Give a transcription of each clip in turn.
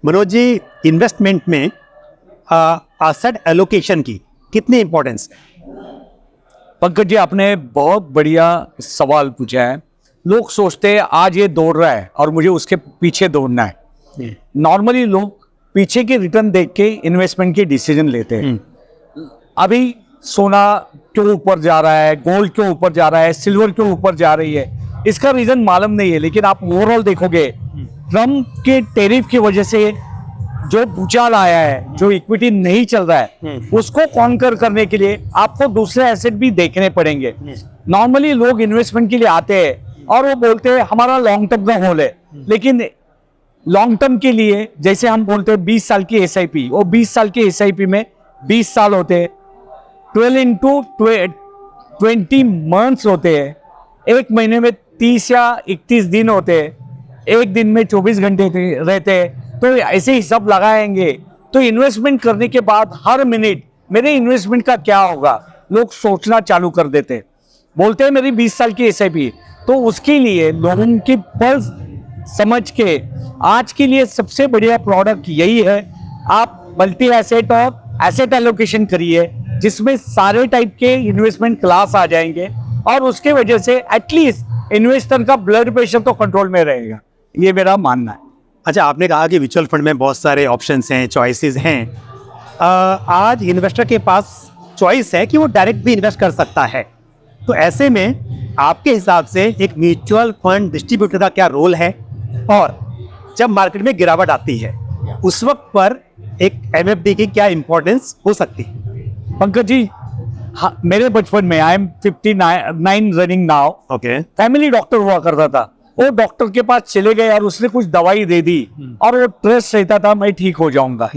Manoj ji, investment में asset allocation की कितनी इंपॉर्टेंस है? पंकज जी, आपने बहुत बढ़िया सवाल पूछा है। लोग सोचते हैं आज ये दौड़ रहा है और मुझे उसके पीछे दौड़ना है। नॉर्मली लोग पीछे के रिटर्न देख के इन्वेस्टमेंट के डिसीजन लेते हैं। अभी सोना क्यों ऊपर जा रहा है, गोल्ड क्यों ऊपर जा रहा है, सिल्वर क्यों ऊपर जा रही है, इसका रीजन मालूम नहीं है। लेकिन आप ओवरऑल देखोगे, ट्रम्प के टैरिफ की वजह से जो भूचाल आया है, जो इक्विटी नहीं चल रहा है, उसको कॉन्कर करने के लिए आपको दूसरे एसेट भी देखने पड़ेंगे। नॉर्मली लोग इन्वेस्टमेंट के लिए आते हैं और वो बोलते हैं हमारा लॉन्ग टर्म का गोल है। लेकिन लॉन्ग टर्म के लिए जैसे हम बोलते हैं 20 साल की एसआईपी, वो 20 साल की एसआईपी में 20 साल होते हैं, 12 into 20 मंथ्स होते हैं, एक महीने में 30 या 31 दिन होते हैं, एक दिन में 24 घंटे रहते हैं। तो ऐसे हिसाब लगाएंगे तो इन्वेस्टमेंट करने के बाद हर मिनट मेरे इन्वेस्टमेंट का क्या होगा, लोग सोचना चालू कर देते हैं। बोलते हैं मेरी 20 साल की एसआईपी। तो उसके लिए लोगों की पल्स समझ के आज के लिए सबसे बढ़िया प्रोडक्ट यही है, आप मल्टी एसेट और एसेट एलोकेशन करिए, जिसमें सारे टाइप के इन्वेस्टमेंट क्लास आ जाएंगे और उसके वजह से एटलीस्ट इन्वेस्टर का ब्लड प्रेशर तो कंट्रोल में रहेगा। ये मेरा मानना है। अच्छा, आपने कहा कि म्यूचुअल फंड में बहुत सारे ऑप्शंस हैं, चॉइसेस हैं। आज इन्वेस्टर के पास चॉइस है कि वो डायरेक्ट भी इन्वेस्ट कर सकता है। तो ऐसे में आपके हिसाब से एक म्यूचुअल फंड डिस्ट्रीब्यूटर का क्या रोल है, और जब मार्केट में गिरावट आती है उस वक्त पर एक एमएफडी की क्या इंपॉर्टेंस हो सकती है? पंकज जी, हाँ, मेरे बचपन में I am 59 running now. Okay. Family doctor हुआ करता था। वो डॉक्टर के पास चले गए और उसने कुछ दवाई दे दी और वो ट्रस्ट रहता था मैं ठीक हो जाऊंगा।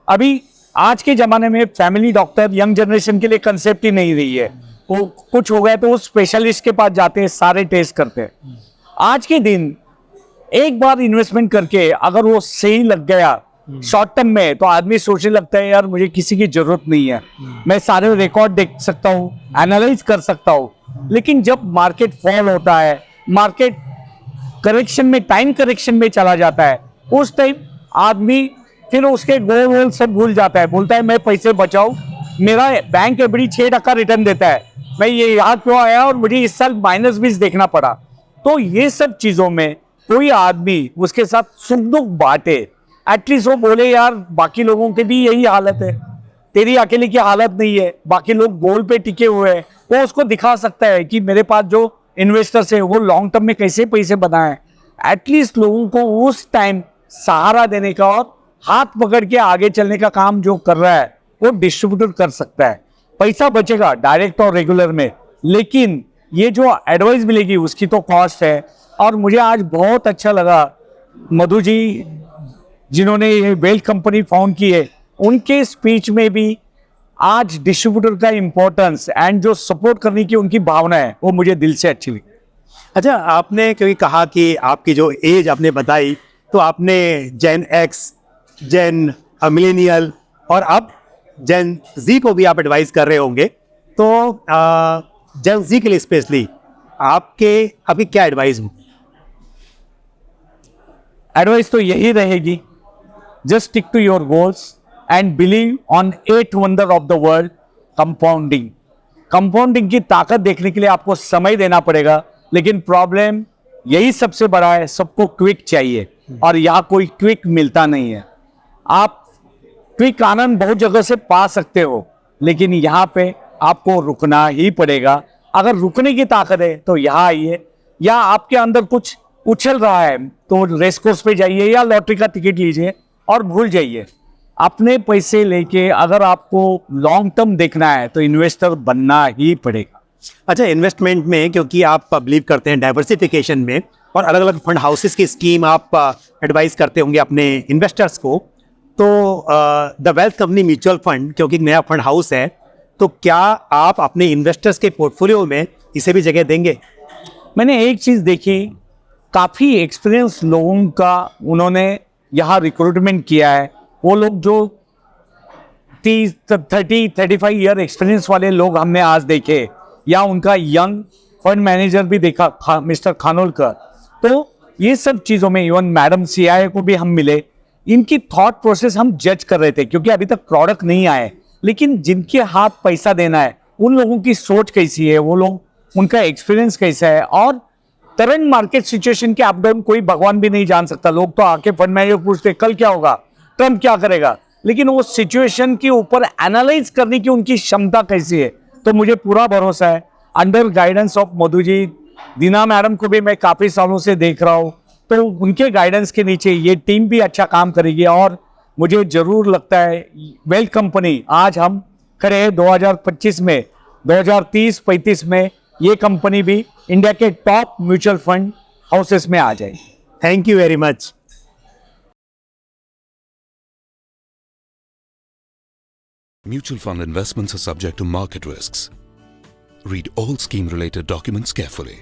अभी आज के जमाने में फैमिली डॉक्टर यंग जनरेशन के लिए कंसेप्ट ही नहीं रही है। वो कुछ हो गया तो वो स्पेशलिस्ट के पास जाते हैं, सारे टेस्ट करते हैं। आज के दिन एक बार इन्वेस्टमेंट करके अगर वो सही लग गया शॉर्ट टर्म में, तो आदमी सोचने लगता है यार मुझे किसी की जरूरत नहीं है, मैं सारे रिकॉर्ड देख सकता हूँ, एनालाइज कर सकता हूँ। लेकिन जब मार्केट फॉल होता है, मार्केट करेक्शन में, टाइम करेक्शन में चला जाता है, उस टाइम आदमी फिर उसके गोल सब भूल जाता है, बोलता है मैं पैसे बचाऊं, मेरा बैंक एफडी 6% रिटर्न देता है, मैं ये यहाँ क्यों आया और मुझे इस साल -20 देखना पड़ा। तो ये सब चीजों में कोई आदमी उसके साथ सुख दुख बांटे, एटलीस्ट वो बोले यार बाकी लोगों की भी यही हालत है, तेरी अकेले की हालत नहीं है, बाकी लोग गोल पे टिके हुए हैं। वो उसको दिखा सकता है कि मेरे पास जो इन्वेस्टर्स है वो लॉन्ग टर्म में कैसे पैसे बनाए। एटलीस्ट लोगों को उस टाइम सहारा देने का और हाथ पकड़ के आगे चलने का काम जो कर रहा है वो डिस्ट्रीब्यूटर कर सकता है। पैसा बचेगा डायरेक्ट और रेगुलर में, लेकिन ये जो एडवाइस मिलेगी उसकी तो कॉस्ट है। और मुझे आज बहुत अच्छा लगा मधु जी जिन्होंने ये वेल्थ कंपनी फाउंड की है, उनके स्पीच में भी आज डिस्ट्रीब्यूटर का इंपॉर्टेंस एंड जो सपोर्ट करने की उनकी भावना है वो मुझे दिल से अच्छी लगी। अच्छा, आपने क्योंकि कहा कि आपकी जो एज आपने बताई, तो आपने जेन एक्स, जेन मिलेनियल और अब जेन जी को भी आप एडवाइस कर रहे होंगे। तो जेन जी के लिए स्पेशली आपकी क्या एडवाइस हो? एडवाइस तो यही रहेगी, just stick to your goals and believe on 8 wonder of the world, compounding. Compounding की ताकत देखने के लिए आपको समय देना पड़ेगा, लेकिन प्रॉब्लम यही सबसे बड़ा है, सबको क्विक चाहिए और यहाँ कोई क्विक मिलता नहीं है। आप क्विक आनंद बहुत जगह से पा सकते हो, लेकिन यहाँ पे आपको रुकना ही पड़ेगा। अगर रुकने की ताकत है तो यहाँ आइए, या आपके अंदर कुछ उछल रहा है तो रेस कोर्स पे जाइए या लॉटरी का टिकट लीजिए और भूल जाइए। अपने पैसे लेके अगर आपको लॉन्ग टर्म देखना है तो इन्वेस्टर बनना ही पड़ेगा। अच्छा, इन्वेस्टमेंट में क्योंकि आप बिलीव करते हैं डाइवर्सिफिकेशन में और अलग अलग फंड हाउसेस की स्कीम आप एडवाइस करते होंगे अपने इन्वेस्टर्स को, तो the wealth company mutual fund क्योंकि एक नया फंड हाउस है, तो क्या आप अपने इन्वेस्टर्स के पोर्टफोलियो में इसे भी जगह देंगे? मैंने एक चीज़ देखी, काफ़ी एक्सपीरियंस लोगों का उन्होंने यहाँ रिक्रूटमेंट किया है। वो लोग जो 30-35 ईयर एक्सपीरियंस वाले लोग हमने आज देखे, या उनका यंग फंड मैनेजर भी देखा मिस्टर खानोलकर। तो ये सब चीज़ों में इवन मैडम CIA को भी हम मिले, इनकी थॉट प्रोसेस हम जज कर रहे थे, क्योंकि अभी तक प्रोडक्ट नहीं आए, लेकिन जिनके हाथ पैसा देना है उन लोगों की सोच कैसी है, वो लोग, उनका एक्सपीरियंस कैसा है, और करंट मार्केट सिचुएशन के अप डाउन कोई भगवान भी नहीं जान सकता। लोग तो आके फंड मैनेजर पूछते कल क्या होगा, ट्रम्प क्या करेगा, लेकिन वो सिचुएशन के ऊपर एनालाइज करने की उनकी क्षमता कैसी है। तो मुझे पूरा भरोसा है, under guidance of Madhu ji, Deena madam को भी मैं काफी सालों से देख रहा हूँ, तो उनके गाइडेंस के नीचे ये टीम भी अच्छा काम करेगी। और मुझे जरूर लगता है वेल्थ कंपनी, आज हम खड़े हैं 2025 में, 2030-35 में ये कंपनी भी इंडिया के टॉप म्यूचुअल फंड हाउसेस में आ जाए। Thank you very much. Mutual fund investments are subject to market risks. Read all scheme-related documents carefully.